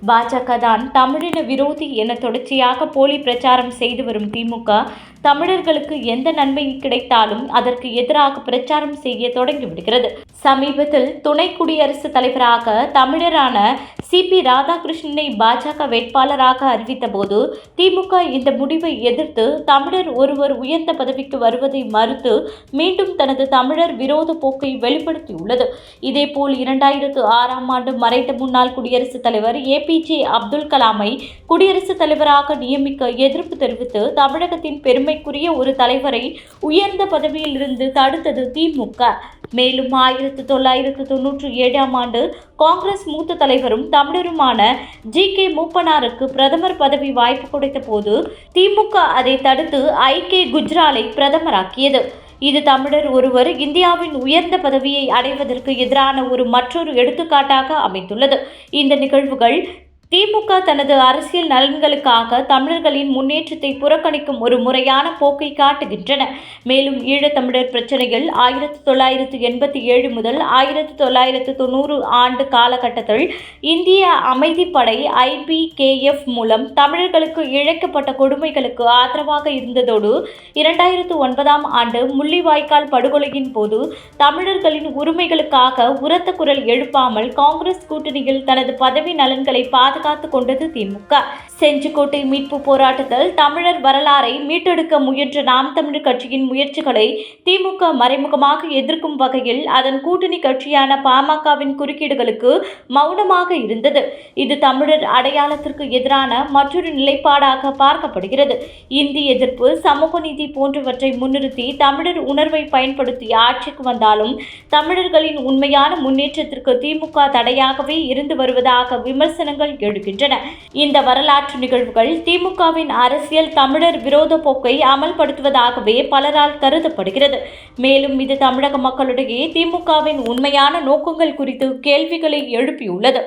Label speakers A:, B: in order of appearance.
A: பாஜக தான் தமிழின விரோதி என தொடர்ச்சியாக போலி பிரச்சாரம் செய்து வரும் திமுக, தமிழர்களுக்கு எந்த நன்மை கிடைத்தாலும் அதற்கு எதிராக பிரச்சாரம் செய்ய தொடங்கிவிடுகிறது. சமீபத்தில் துணை குடியரசுத் தலைவராக தமிழரான சி.பி. ராதாகிருஷ்ணனை பாஜக வேட்பாளராக அறிவித்தபோது, திமுக இந்த முடிவை எதிர்த்து தமிழர் ஒருவர் உயர்ந்த பதவிக்கு வருவதை மறுத்து மீண்டும் தனது தமிழர் விரோத போக்கை வெளிப்படுத்தியுள்ளது. இதேபோல் 2006ஆம் ஆண்டு மறைந்த முன்னாள் குடியரசுத் தலைவர் ஏ.பி.ஜே. அப்துல் கலாமை குடியரசுத் தலைவராக நியமிக்க எதிர்ப்பு தெரிவித்து தமிழகத்தின் பெருமைக்குரிய ஒரு தலைவரை உயர்ந்த பதவியில் இருந்து தடுத்தது திமுக. மேலும் 1997ஆம் ஆண்டு காங்கிரஸ் மூத்த தலைவரும் தமிழருமான ஜி.கே. மூப்பனாருக்கு பிரதமர் பதவி வாய்ப்பு கொடுத்த போது திமுக அதை தடுத்து ஐ.கே. குஜ்ராலை பிரதமராக்கியது. இது தமிழர் ஒருவர் இந்தியாவின் உயர்ந்த பதவியை அடைவதற்கு எதிரான மற்றொரு எடுத்துக்காட்டாக அமைந்துள்ளது. இந்த நிகழ்வுகள் திமுக தனது அரசியல் நலன்களுக்காக தமிழர்களின் முன்னேற்றத்தை புறக்கணிக்கும் ஒரு முறையான போக்கை காட்டுகின்றன. மேலும் ஈழத்தமிழர் பிரச்சினையில் 1987 முதல் 1990 ஆண்டு காலகட்டத்தில் இந்திய அமைதிப்படை IPKF மூலம் தமிழர்களுக்கு இழைக்கப்பட்ட கொடுமைகளுக்கு ஆதரவாக இருந்ததோடு 2009ஆம் ஆண்டு முள்ளிவாய்க்கால் படுகொலையின் போது தமிழர்களின் உரிமைகளுக்காக உரத்த குரல் எழுப்பாமல் காங்கிரஸ் கூட்டணியில் தனது பதவி நலன்களை பாதுகாத்துக் கொண்டது திமுக. செஞ்சிக்கோட்டை மீட்பு போராட்டத்தில் தமிழர் வரலாறை மீட்டெடுக்க முயன்ற நாம் தமிழர் கட்சியின் முயற்சிகளை திமுக மறைமுகமாக எதிர்க்கும் வகையில் அதன் கூட்டணி கட்சியான பாமகவின் குறுக்கீடுகளுக்கு மௌனமாக இருந்தது. இது தமிழர் அடையாளத்திற்கு எதிரான மற்றொரு நிலைப்பாடாக பார்க்கப்படுகிறது. இந்தி எதிர்ப்பு, சமூக நீதி போன்றவற்றை முன்னிறுத்தி தமிழர் உணர்வை பயன்படுத்தி ஆட்சிக்கு வந்தாலும் தமிழர்களின் உண்மையான முன்னேற்றத்திற்கு திமுக தடையாகவே இருந்து வருவதாக விமர்சனங்கள் எழுகின்றன. இந்த வரலாற்று நிகழ்வுகள் திமுகவின் அரசியல் தமிழர் விரோத போக்கை அமல்படுத்துவதாகவே பலரால் கருதப்படுகிறது. மேலும் இது தமிழக மக்களிடையே திமுகவின் உண்மையான நோக்கங்கள் குறித்து கேள்விகளை எழுப்பியுள்ளது.